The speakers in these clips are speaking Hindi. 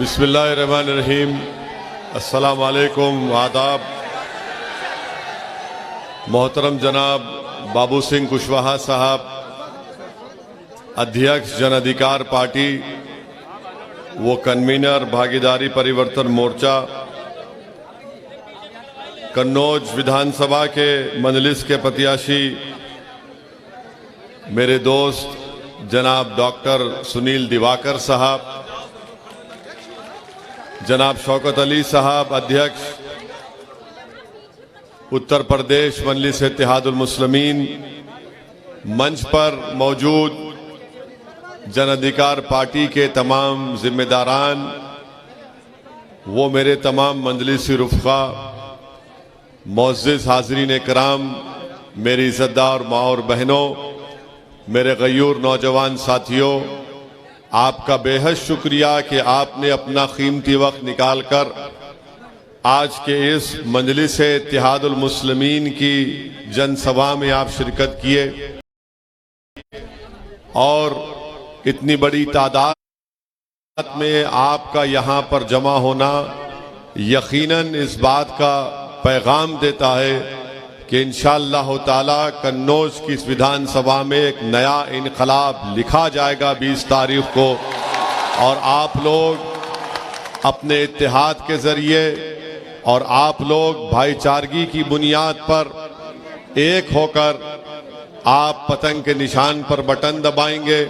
बिस्मिल्लाहिर्रहमानिर्रहीम। अस्सलाम वालेकुम, आदाब। मोहतरम जनाब बाबू सिंह कुशवाहा साहब, अध्यक्ष जन अधिकार पार्टी वो कन्वीनर भागीदारी परिवर्तन मोर्चा, कन्नौज विधानसभा के मजलिस के प्रत्याशी मेरे दोस्त जनाब डॉक्टर सुनील दिवाकर साहब, जनाब शौकत अली साहब अध्यक्ष उत्तर प्रदेश मजलिस इत्तेहादुल मुस्लिमीन, मंच पर मौजूद जन अधिकार पार्टी के तमाम जिम्मेदारान, वो मेरे तमाम मजलिसी रुफ़क़ा, मुअज़्ज़िज़ हाज़रीन कराम, मेरी इज़्ज़तदार माँ और बहनों, मेरे गयूर नौजवान साथियों, आपका बेहद शुक्रिया कि आपने अपना कीमती वक्त निकालकर आज के इस मजलिस इत्तेहादुल मुस्लिमीन की जनसभा में आप शिरकत किए और इतनी बड़ी तादाद में आपका यहाँ पर जमा होना यकीनन इस बात का पैगाम देता है कि इंशाअल्लाह ताला कन्नौज की इस विधानसभा में एक नया इनकलाब लिखा जाएगा 20 तारीख को, और आप लोग अपने इत्तेहाद के जरिए और आप लोग भाईचारगी की बुनियाद पर एक होकर आप पतंग के निशान पर बटन दबाएंगे।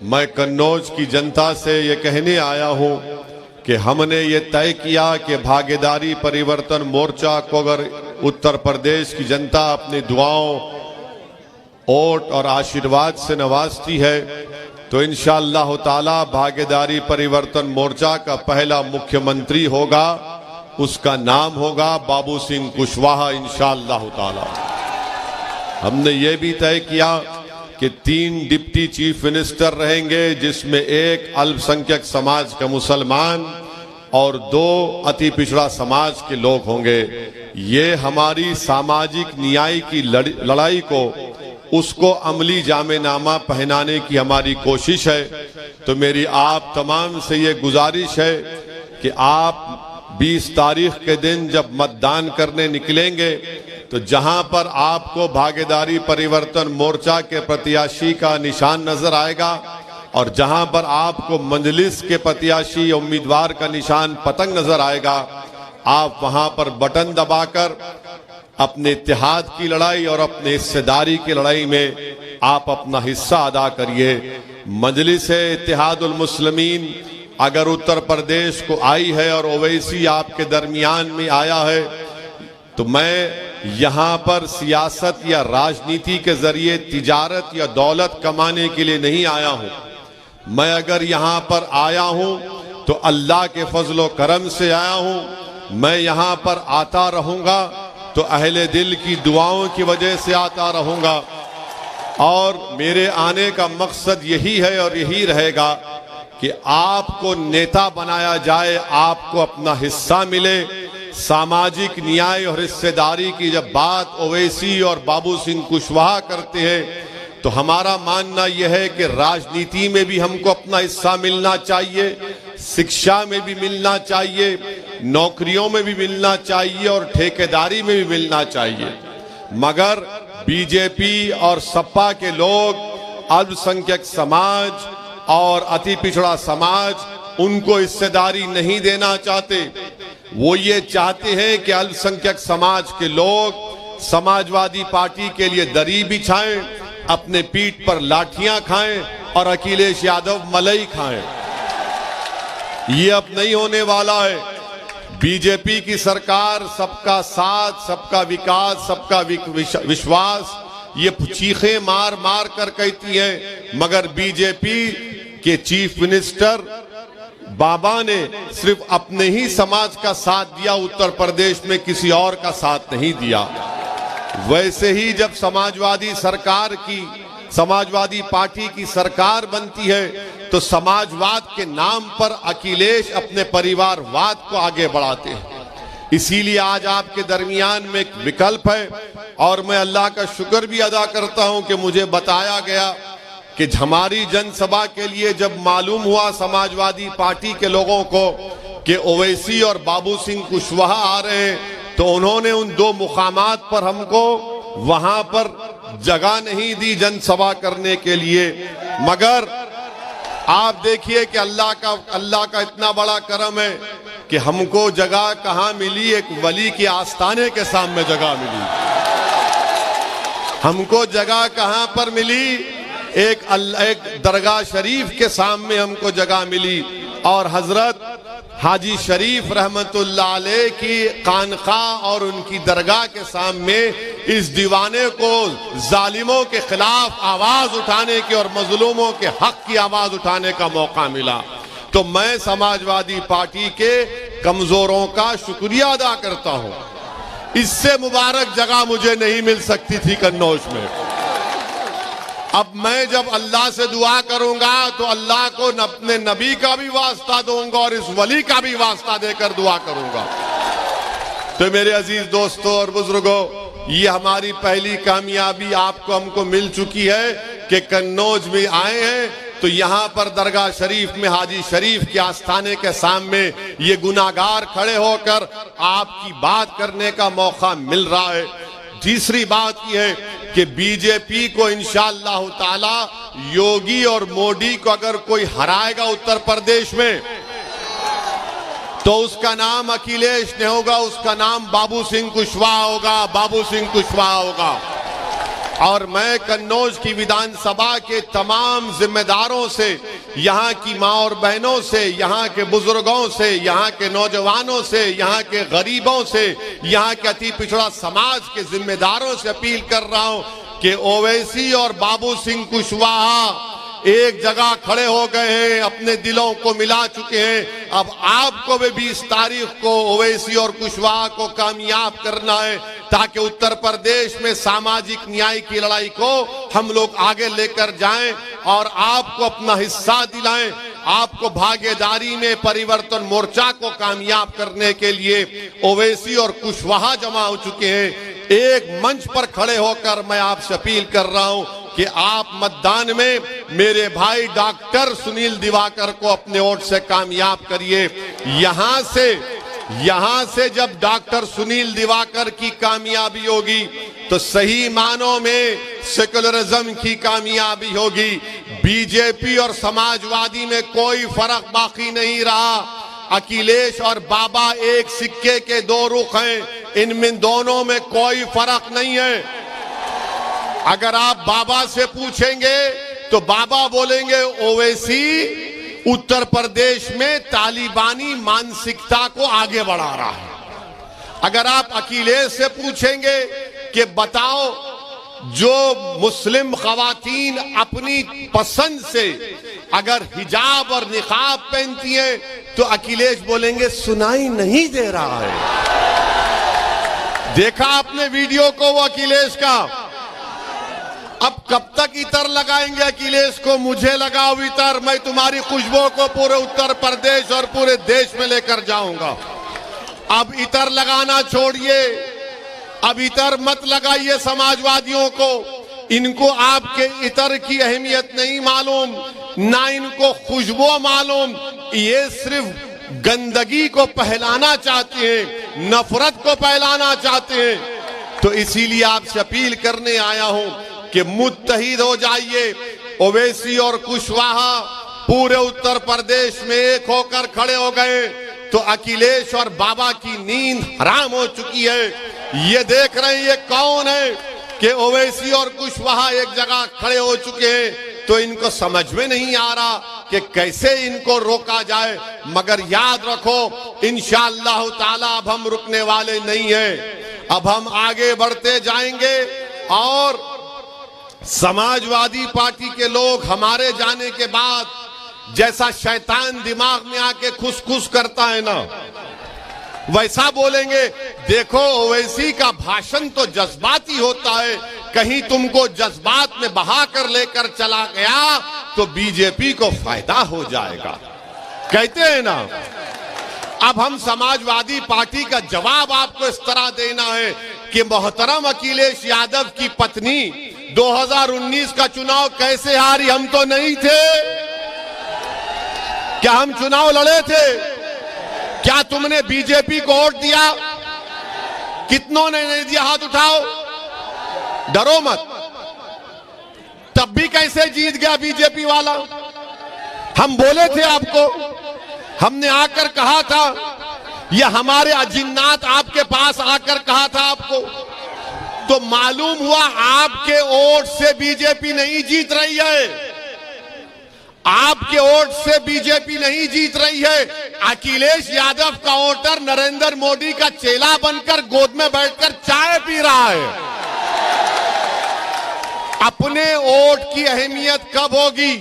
मैं कन्नौज की जनता से ये कहने आया हूँ कि हमने ये तय किया कि भागीदारी परिवर्तन मोर्चा को अगर उत्तर प्रदेश की जनता अपनी दुआओं, वोट और आशीर्वाद से नवाजती है तो इंशाअल्लाह ताला भागीदारी परिवर्तन मोर्चा का पहला मुख्यमंत्री होगा, उसका नाम होगा बाबू सिंह कुशवाहा इंशाअल्लाह ताला। हमने ये भी तय किया कि 3 डिप्टी चीफ मिनिस्टर रहेंगे, जिसमें एक अल्पसंख्यक समाज का मुसलमान और 2 अति पिछड़ा समाज के लोग होंगे। ये हमारी सामाजिक न्याय की लड़ाई को उसको अमली जामेनामा पहनाने की हमारी कोशिश है। तो मेरी आप तमाम से ये गुजारिश है कि आप 20 तारीख के दिन जब मतदान करने निकलेंगे तो जहां पर आपको भागीदारी परिवर्तन मोर्चा के प्रत्याशी का निशान नजर आएगा और जहां पर आपको मजलिस के प्रत्याशी उम्मीदवार का निशान पतंग नजर आएगा, आप वहां पर बटन दबाकर अपने इत्तेहाद की लड़ाई और अपने हिस्सेदारी की लड़ाई में आप अपना हिस्सा अदा करिए। मजलिस इत्तेहादुल मुस्लिमीन अगर उत्तर प्रदेश को आई है और ओवैसी आपके दरमियान में आया है, तो मैं यहाँ पर सियासत या राजनीति के जरिए तिजारत या दौलत कमाने के लिए नहीं आया हूँ। मैं अगर यहाँ पर आया हूँ तो अल्लाह के फजलो करम से आया हूँ। मैं यहाँ पर आता रहूँगा तो अहले दिल की दुआओं की वजह से आता रहूँगा, और मेरे आने का मकसद यही है और यही रहेगा कि आपको नेता बनाया जाए, आपको अपना हिस्सा मिले। सामाजिक न्याय और हिस्सेदारी की जब बात ओवैसी और बाबू सिंह कुशवाहा करते हैं तो हमारा मानना यह है कि राजनीति में भी हमको अपना हिस्सा मिलना चाहिए, शिक्षा में भी मिलना चाहिए, नौकरियों में भी मिलना चाहिए और ठेकेदारी में भी मिलना चाहिए। मगर बीजेपी और सपा के लोग अल्पसंख्यक समाज और अति पिछड़ा समाज उनको हिस्सेदारी नहीं देना चाहते। वो ये चाहते हैं कि अल्पसंख्यक समाज के लोग समाजवादी पार्टी के लिए दरी बिछाएं, अपने पीठ पर लाठियां खाएं और अखिलेश यादव मलाई खाएं। ये अब नहीं होने वाला है। बीजेपी की सरकार सबका साथ, सबका विकास, सबका विश्वास, ये चीखें मार मार कर कहती है, मगर बीजेपी के चीफ मिनिस्टर बाबा ने सिर्फ अपने ही समाज का साथ दिया, उत्तर प्रदेश में किसी और का साथ नहीं दिया। वैसे ही जब समाजवादी पार्टी की सरकार बनती है तो समाजवाद के नाम पर अखिलेश अपने परिवारवाद को आगे बढ़ाते हैं। इसीलिए आज आपके दरमियान में एक विकल्प है, और मैं अल्लाह का शुक्र भी अदा करता हूं कि मुझे बताया गया कि हमारी जनसभा के लिए जब मालूम हुआ समाजवादी पार्टी के लोगों को कि ओवैसी और बाबू सिंह कुशवाहा आ रहे हैं, तो उन्होंने उन दो मुकामात पर हमको वहां पर जगह नहीं दी जनसभा करने के लिए। मगर आप देखिए कि अल्लाह का इतना बड़ा करम है कि हमको जगह कहां मिली, एक वली के आस्थाने के सामने जगह मिली। हमको जगह कहां पर मिली, एक दरगाह शरीफ के सामने हमको जगह मिली। और हजरत हाजी शरीफ रहमतुल्लाह अलैह की खानकाह और उनकी दरगाह के सामने इस दीवाने को जालिमों के खिलाफ आवाज उठाने की और मजलूमों के हक की आवाज उठाने का मौका मिला। तो मैं समाजवादी पार्टी के कमजोरों का शुक्रिया अदा करता हूं। इससे मुबारक जगह मुझे नहीं मिल सकती थी कन्नौज में। अब मैं जब अल्लाह से दुआ करूंगा तो अल्लाह को अपने नबी का भी वास्ता दूंगा और इस वली का भी वास्ता देकर दुआ करूंगा। तो मेरे अजीज दोस्तों और बुजुर्गों, ये हमारी पहली कामयाबी आपको हमको मिल चुकी है कि कन्नौज में आए हैं तो यहाँ पर दरगाह शरीफ में हाजी शरीफ के आस्थाने के सामने ये गुनाहगार खड़े होकर आपकी बात करने का मौका मिल रहा है। तीसरी बात यह है कि बीजेपी को इंशाअल्लाह ताला योगी और मोदी को अगर कोई हराएगा उत्तर प्रदेश में तो उसका नाम अखिलेश नहीं होगा, उसका नाम बाबू सिंह कुशवाहा होगा, बाबू सिंह कुशवाहा होगा। और मैं कन्नौज की विधानसभा के तमाम जिम्मेदारों से, यहाँ की माँ और बहनों से, यहाँ के बुजुर्गों से, यहाँ के नौजवानों से, यहाँ के गरीबों से, यहाँ के अति पिछड़ा समाज के जिम्मेदारों से अपील कर रहा हूँ कि ओवैसी और बाबू सिंह कुशवाहा एक जगह खड़े हो गए हैं, अपने दिलों को मिला चुके हैं। अब आपको भी 20 तारीख को ओवैसी और कुशवाहा को कामयाब करना है ताकि उत्तर प्रदेश में सामाजिक न्याय की लड़ाई को हम लोग आगे लेकर जाएं और आपको अपना हिस्सा दिलाएं। आपको भागीदारी में परिवर्तन मोर्चा को कामयाब करने के लिए ओवैसी और कुशवाहा जमा हो चुके हैं। एक मंच पर खड़े होकर मैं आपसे अपील कर रहा हूं कि आप मतदान में मेरे भाई डॉक्टर सुनील दिवाकर को अपने वोट से कामयाब करिए। यहां से जब डॉक्टर सुनील दिवाकर की कामयाबी होगी तो सही मानों में सेकुलरिज्म की कामयाबी होगी। बीजेपी और समाजवादी में कोई फर्क बाकी नहीं रहा। अखिलेश और बाबा एक सिक्के के दो रुख हैं, इनमें दोनों में कोई फर्क नहीं है। अगर आप बाबा से पूछेंगे तो बाबा बोलेंगे ओवैसी उत्तर प्रदेश में तालिबानी मानसिकता को आगे बढ़ा रहा है। अगर आप अखिलेश से पूछेंगे कि बताओ जो मुस्लिम खवातीन अपनी पसंद से अगर हिजाब और निकाब पहनती हैं तो अखिलेश बोलेंगे सुनाई नहीं दे रहा है। देखा आपने वीडियो को वो अखिलेश का? अब कब तक इतर लगाएंगे अखिलेश को? मुझे लगाओ इतर, मैं तुम्हारी खुशबू को पूरे उत्तर प्रदेश और पूरे देश में लेकर जाऊंगा। अब इतर लगाना छोड़िए, अब इतर मत लगाइए समाजवादियों को। इनको आपके इतर की अहमियत नहीं मालूम, ना इनको खुशबू मालूम। ये सिर्फ गंदगी को फैलाना चाहते हैं, नफरत को फैलाना चाहते हैं। तो इसीलिए आपसे अपील करने आया हूं कि मुत्तहिद हो जाइए। ओवैसी और कुशवाहा पूरे उत्तर प्रदेश में एक होकर खड़े हो गए तो अखिलेश और बाबा की नींद हराम हो चुकी है। ये देख रहे हैं ये कौन है कि ओवैसी और कुशवाहा एक जगह खड़े हो चुके हैं, तो इनको समझ में नहीं आ रहा कि कैसे इनको रोका जाए। मगर याद रखो इंशाअल्लाह ताला अब हम रुकने वाले नहीं हैं, अब हम आगे बढ़ते जाएंगे। और समाजवादी पार्टी के लोग हमारे जाने के बाद जैसा शैतान दिमाग में आके खुस करता है ना, वैसा बोलेंगे। देखो ओवैसी का भाषण तो जज्बाती होता है, कहीं तुमको जज्बात में बहा कर लेकर चला गया तो बीजेपी को फायदा हो जाएगा, कहते हैं ना। अब हम समाजवादी पार्टी का जवाब आपको इस तरह देना है कि मोहतरम अखिलेश यादव की पत्नी 2019 का चुनाव कैसे हारी? हम तो नहीं थे। क्या हम चुनाव लड़े थे? क्या तुमने बीजेपी को वोट दिया? कितनों ने नहीं दिया? हाथ उठाओ, डरो मत। तब भी कैसे जीत गया बीजेपी वाला? हम बोले थे आपको, हमने आकर कहा था, यह हमारे अजिन्नात आपके पास आकर कहा था आपको, तो मालूम हुआ आपके वोट से बीजेपी नहीं जीत रही है। आपके वोट से बीजेपी नहीं जीत रही है। अखिलेश यादव का वोटर नरेंद्र मोदी का चेला बनकर गोद में बैठकर चाय पी रहा है। अपने वोट की अहमियत कब होगी?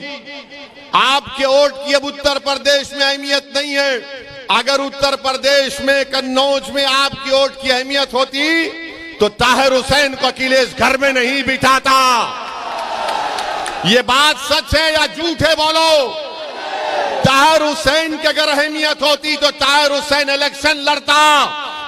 आपके वोट की अब उत्तर प्रदेश में अहमियत नहीं है। अगर उत्तर प्रदेश में कन्नौज में आपकी वोट की अहमियत होती तो ताहिर हुसैन को अखिलेश घर में नहीं बिठाता। ये बात सच है या झूठ है? बोलो। ताहिर हुसैन की अगर अहमियत होती तो ताहिर हुसैन इलेक्शन लड़ता,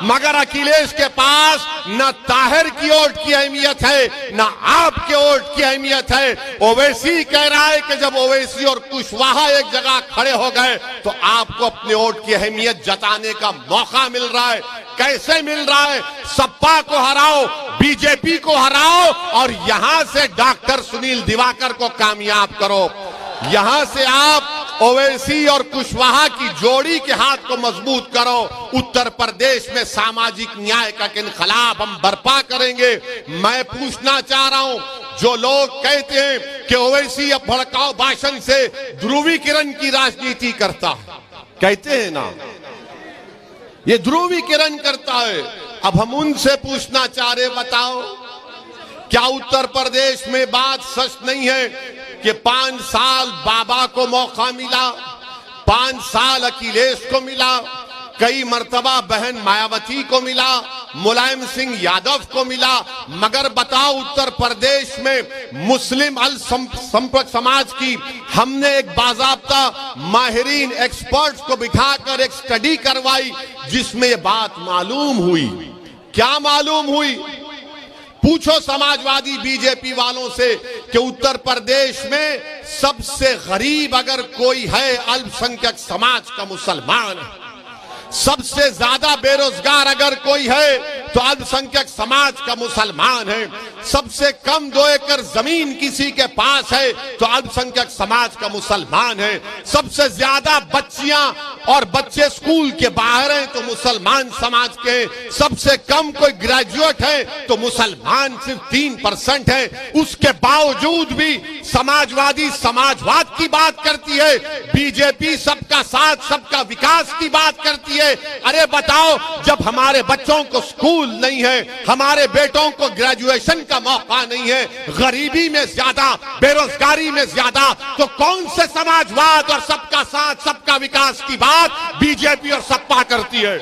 मगर अखिलेश के पास न ताहिर की वोट की अहमियत है न आपके वोट की अहमियत है। ओवैसी कह रहा है कि जब ओवैसी और कुशवाहा एक जगह खड़े हो गए तो आपको अपने वोट की अहमियत जताने का मौका मिल रहा है। कैसे मिल रहा है? सपा को हराओ, बीजेपी को हराओ और यहां से डॉक्टर सुनील दिवाकर को कामयाब करो। यहां से आप ओवैसी और कुशवाहा की जोड़ी के हाथ को मजबूत करो। उत्तर प्रदेश में सामाजिक न्याय का इनकलाब हम बर्पा करेंगे। मैं पूछना चाह रहा हूं, जो लोग कहते हैं कि ओवैसी अब भड़काऊ भाषण से ध्रुवीकरण की राजनीति करता है, कहते हैं ना, ये ध्रुवीकरण करता है। अब हम उनसे पूछना चाह रहे, बताओ क्या उत्तर प्रदेश में बात सच नहीं है कि 5 साल बाबा को मौका मिला, 5 साल अखिलेश को मिला, कई मर्तबा बहन मायावती को मिला, मुलायम सिंह यादव को मिला, मगर बताओ उत्तर प्रदेश में मुस्लिम अल्पसंख्यक समाज की हमने एक बाजाब्ता माहिरीन एक्सपर्ट्स को बिठाकर एक स्टडी करवाई जिसमें ये बात मालूम हुई। क्या मालूम हुई? पूछो समाजवादी बीजेपी वालों से कि उत्तर प्रदेश में सबसे गरीब अगर कोई है अल्पसंख्यक समाज का मुसलमान है। सबसे ज्यादा बेरोजगार अगर कोई है तो अल्पसंख्यक समाज का मुसलमान है। सबसे कम 2 एकड़ जमीन किसी के पास है तो अल्पसंख्यक समाज का मुसलमान है। सबसे ज्यादा बच्चियां और बच्चे स्कूल के बाहर हैं तो मुसलमान समाज के। सबसे कम कोई ग्रेजुएट है तो मुसलमान सिर्फ 3% है। उसके बावजूद भी समाजवादी समाजवाद की बात करती है, बीजेपी सबका साथ सबका विकास की बात करती है। अरे बताओ, जब हमारे बच्चों को स्कूल नहीं है, हमारे बेटों को ग्रेजुएशन का मौका नहीं है, गरीबी में ज्यादा, बेरोजगारी में ज्यादा, तो कौन से समाजवाद और सबका साथ सबका विकास की बात बीजेपी और सपा करती है?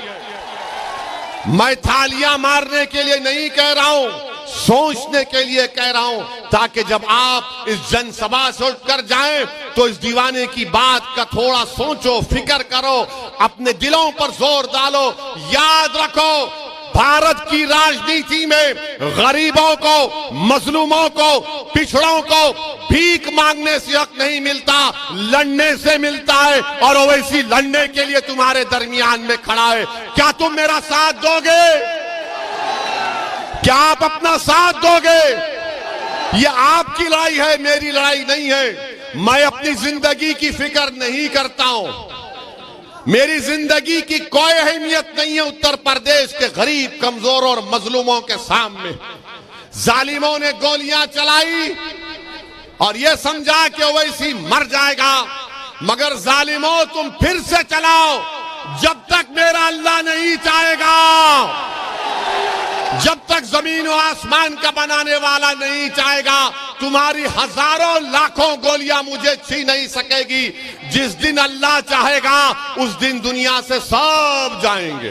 मैं थालियां मारने के लिए नहीं कह रहा हूं, सोचने के लिए कह रहा हूं, ताकि जब आप इस जनसभा से उठकर जाएं तो इस दीवाने की बात का थोड़ा सोचो, फिक्र करो, अपने दिलों पर जोर डालो। याद रखो, भारत की राजनीति में गरीबों को, मजलूमों को, पिछड़ों को भीख मांगने से हक नहीं मिलता, लड़ने से मिलता है। और ओवैसी लड़ने के लिए तुम्हारे दरमियान में खड़ा है। क्या तुम मेरा साथ दोगे? क्या आप अपना साथ दोगे? ये आपकी लड़ाई है, मेरी लड़ाई नहीं है। मैं अपनी जिंदगी की फिक्र नहीं करता हूं। मेरी जिंदगी की कोई अहमियत नहीं है उत्तर प्रदेश के गरीब, कमजोर और मजलूमों के सामने। जालिमों ने गोलियां चलाई और यह समझा कि ओवैसी मर जाएगा, मगर जालिमों तुम फिर से चलाओ जब तक मेरा अल्लाह नहीं चाहेगा, जब तक जमीन और आसमान का बनाने वाला नहीं चाहेगा। तुम्हारी हजारों लाखों गोलियां मुझे छीन नहीं सकेगी। जिस दिन अल्लाह चाहेगा उस दिन दुनिया से सब जाएंगे,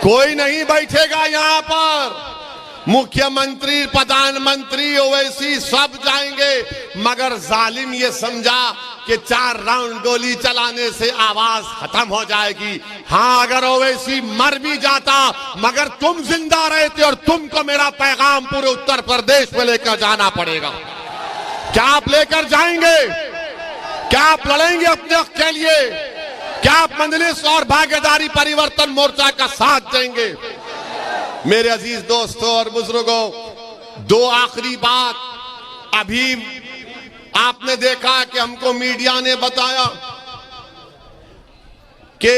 कोई नहीं बैठेगा यहां पर। मुख्यमंत्री, प्रधानमंत्री, ओवैसी सब जाएंगे, मगर जालिम ये समझा कि 4 राउंड गोली चलाने से आवाज खत्म हो जाएगी। हाँ, अगर ओवैसी मर भी जाता मगर तुम जिंदा रहते और तुमको मेरा पैगाम पूरे उत्तर प्रदेश में लेकर जाना पड़ेगा। क्या आप लेकर जाएंगे? क्या आप लड़ेंगे अपने हक के लिए? क्या आप मजलिस और भागीदारी परिवर्तन मोर्चा का साथ देंगे? मेरे अजीज दोस्तों और बुजुर्गों, 2 आखिरी बात। अभी आपने देखा कि हमको मीडिया ने बताया कि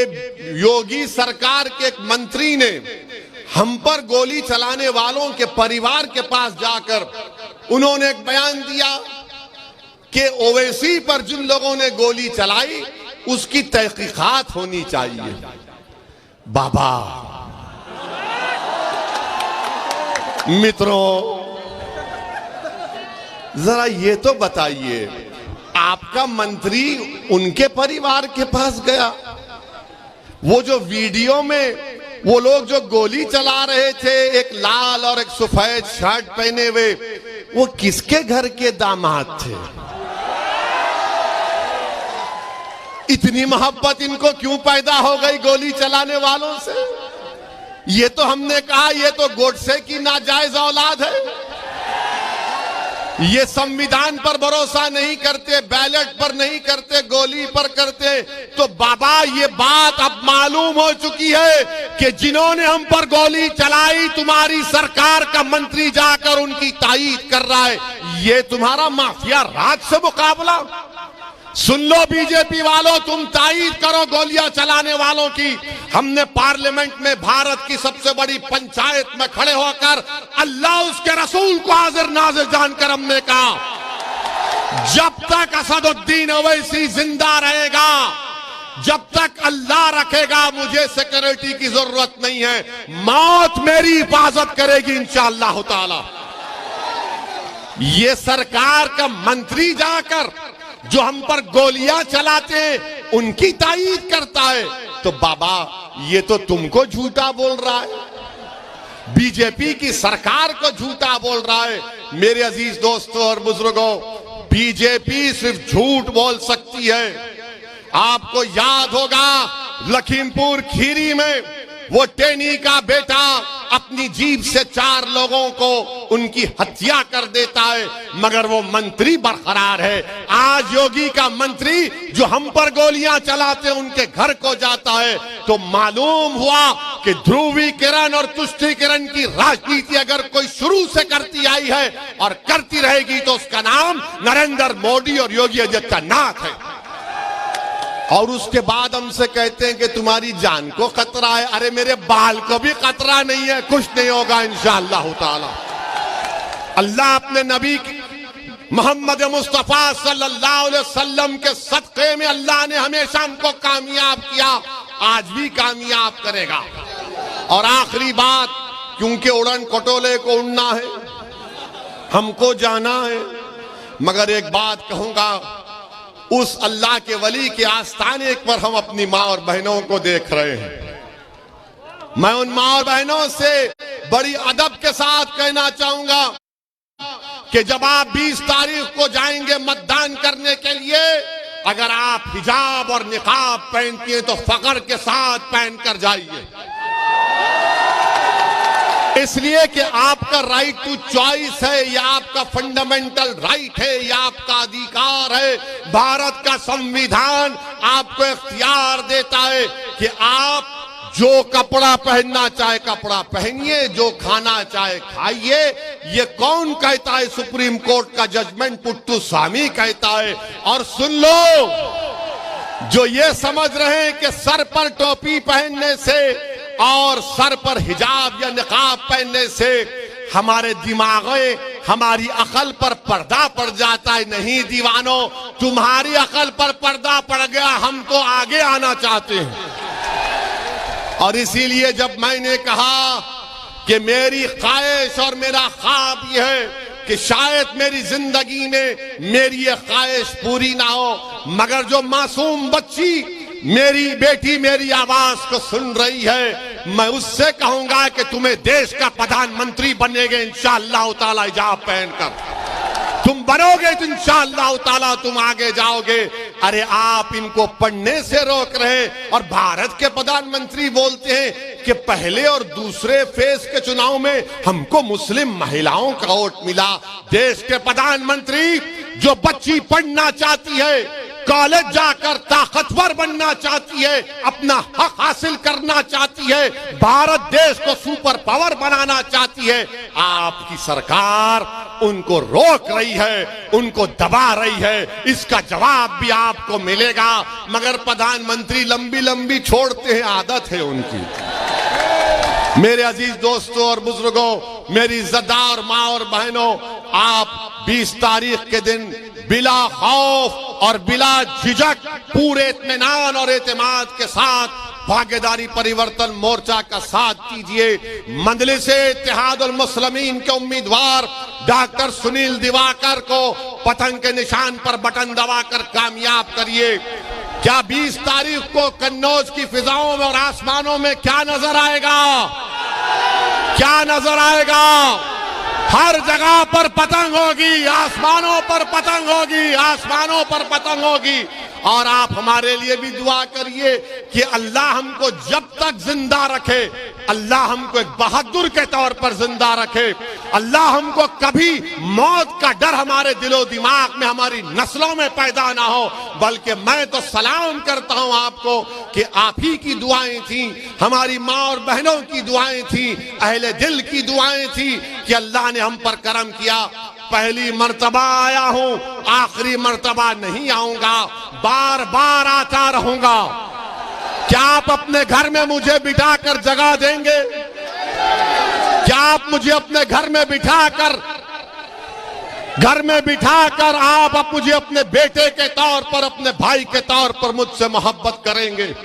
योगी सरकार के एक मंत्री ने हम पर गोली चलाने वालों के परिवार के पास जाकर उन्होंने एक बयान दिया कि ओवैसी पर जिन लोगों ने गोली चलाई उसकी तहकीकात होनी चाहिए। बाबा मित्रों, जरा ये तो बताइए, आपका मंत्री उनके परिवार के पास गया? वो जो वीडियो में वो लोग जो गोली चला रहे थे, एक लाल और एक सफेद शर्ट पहने हुए, वो किसके घर के दामाद थे? इतनी मोहब्बत इनको क्यों पैदा हो गई गोली चलाने वालों से? ये तो हमने कहा ये तो गोडसे की नाजायज औलाद है। ये संविधान पर भरोसा नहीं करते, बैलेट पर नहीं करते, गोली पर करते। तो बाबा ये बात अब मालूम हो चुकी है कि जिन्होंने हम पर गोली चलाई तुम्हारी सरकार का मंत्री जाकर उनकी तायीद कर रहा है। ये तुम्हारा माफिया राज से मुकाबला? सुन लो बीजेपी वालों, तुम तायीद करो गोलियां चलाने वालों की। हमने पार्लियामेंट में भारत की सबसे बड़ी पंचायत में खड़े होकर अल्लाह उसके रसूल को हाजिर नाजिर जानकर हमने कहा, जब तक असदुद्दीन ओवैसी जिंदा रहेगा, जब तक अल्लाह रखेगा, मुझे सिक्योरिटी की जरूरत नहीं है। मौत मेरी हिफाजत करेगी इंशाअल्लाह ताला। ये सरकार का मंत्री जाकर जो हम पर गोलियां चलाते उनकी तायीद करता है, तो बाबा ये तो तुमको झूठा बोल रहा है, बीजेपी की सरकार को झूठा बोल रहा है। मेरे अजीज दोस्तों और बुजुर्गों, बीजेपी सिर्फ झूठ बोल सकती है। आपको याद होगा लखीमपुर खीरी में वो टेनी का बेटा अपनी जीभ से 4 लोगों को उनकी हत्या कर देता है, मगर वो मंत्री बरकरार है। आज योगी का मंत्री जो हम पर गोलियां चलाते उनके घर को जाता है, तो मालूम हुआ कि ध्रुवीकरण और तुष्टीकरण की राजनीति अगर कोई शुरू से करती आई है और करती रहेगी तो उसका नाम नरेंद्र मोदी और योगी आदित्यनाथ है। और उसके बाद हमसे कहते हैं कि तुम्हारी जान को खतरा है। अरे मेरे बाल को भी खतरा नहीं है, कुछ नहीं होगा इंशाअल्लाह ताला। अल्लाह अपने नबी मोहम्मद मुस्तफा सल्लल्लाहु अलैहि वसल्लम के सदक़े में अल्लाह ने हमेशा हमको कामयाब किया, आज भी कामयाब करेगा। और आखिरी बात, क्योंकि उड़न खटोले को उड़ना है, हमको जाना है, मगर एक बात कहूंगा, उस अल्लाह के वली के आस्थाने पर हम अपनी माँ और बहनों को देख रहे हैं। मैं उन माँ और बहनों से बड़ी अदब के साथ कहना चाहूंगा कि जब आप 20 तारीख को जाएंगे मतदान करने के लिए, अगर आप हिजाब और निकाब पहनती हैं तो फख्र के साथ पहनकर जाइए, इसलिए कि आपका राइट टू चॉइस है, यह आपका फंडामेंटल राइट है, यह आपका अधिकार है। भारत का संविधान आपको इख्तियार देता है कि आप जो कपड़ा पहनना चाहे कपड़ा पहनिए, जो खाना चाहे खाइए। ये कौन कहता है? सुप्रीम कोर्ट का जजमेंट पुट्टू स्वामी कहता है। और सुन लो, जो ये समझ रहे हैं कि सर पर टोपी पहनने से और सर पर हिजाब या निकाब पहनने से हमारे दिमागे, हमारी अकल पर पर्दा पड़ जाता है, नहीं दीवानों, तुम्हारी अकल पर पर्दा पड़ गया, हम तो आगे आना चाहते हैं। और इसीलिए जब मैंने कहा कि मेरी ख्वाहिश और मेरा ख्वाब यह है कि शायद मेरी जिंदगी में मेरी ये ख्वाहिश पूरी ना हो, मगर जो मासूम बच्ची मेरी बेटी मेरी आवाज को सुन रही है, मैं उससे कहूंगा कि तुम्हें देश का प्रधानमंत्री बनेंगे इंशाअल्लाह ताला हिजाब पहनकर तुम बनोगे तो इंशाअल्लाह ताला तुम आगे जाओगे। अरे आप इनको पढ़ने से रोक रहे और भारत के प्रधानमंत्री बोलते हैं कि पहले और दूसरे फेज के चुनाव में हमको मुस्लिम महिलाओं का वोट मिला। देश के प्रधानमंत्री जो बच्ची पढ़ना चाहती है, कॉलेज जाकर ताकतवर बनना चाहती है, अपना हक हासिल करना चाहती है, भारत देश को सुपर पावर बनाना चाहती है, आपकी सरकार उनको रोक रही है, उनको दबा रही है। इसका जवाब भी आपको मिलेगा। मगर प्रधानमंत्री लंबी लंबी छोड़ते हैं, आदत है उनकी। मेरे अजीज दोस्तों और बुजुर्गों, मेरी इज्जतदार माँ और बहनों, आप 20 तारीख के दिन बिला खौफ और बिला झिझक पूरे इत्मीनान और एतमाद के साथ भागीदारी परिवर्तन मोर्चा का साथ दीजिए। मजलिस इत्तेहादुल मुस्लिमीन के उम्मीदवार डॉक्टर सुनील दिवाकर को पतंग के निशान पर बटन दबाकर कामयाब करिए। क्या 20 तारीख को कन्नौज की फिजाओं में और आसमानों में क्या नजर आएगा? क्या नजर आएगा? हर जगह पर पतंग होगी, आसमानों पर पतंग होगी, आसमानों पर पतंग होगी। और आप हमारे लिए भी दुआ करिए कि अल्लाह हमको जब तक जिंदा रखे, अल्लाह हमको एक बहादुर के तौर पर जिंदा रखे, अल्लाह हमको कभी मौत का डर हमारे दिलो दिमाग में, हमारी नस्लों में पैदा ना हो। बल्कि मैं तो सलाम करता हूं आपको कि आप ही की दुआएं थी, हमारी माँ और बहनों की दुआएं थी, अहले दिल की दुआएं थी कि अल्लाह ने हम पर करम किया। पहली मर्तबा आया हूं, आखिरी मर्तबा नहीं आऊंगा, बार बार आता रहूंगा। क्या आप अपने घर में मुझे बिठाकर जगह देंगे? क्या आप मुझे अपने घर में बिठाकर आप मुझे अपने बेटे के तौर पर, अपने भाई के तौर पर मुझसे मोहब्बत करेंगे?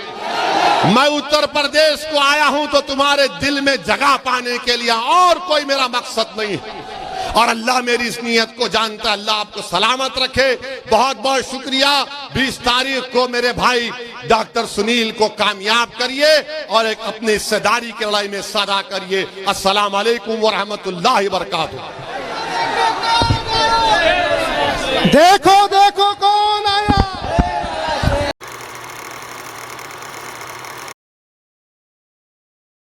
मैं उत्तर प्रदेश को आया हूं तो तुम्हारे दिल में जगह पाने के लिए, और कोई मेरा मकसद नहीं है। और अल्लाह मेरी इस नीयत को जानता है। अल्लाह आपको सलामत रखे। बहुत बहुत शुक्रिया। 20 तारीख को मेरे भाई डॉक्टर सुनील को कामयाब करिए और एक अपनी हिस्सेदारी की लड़ाई में सदा करिए। अस्सलाम वालेकुम व रहमतुल्लाहि व बरकातुहू। देखो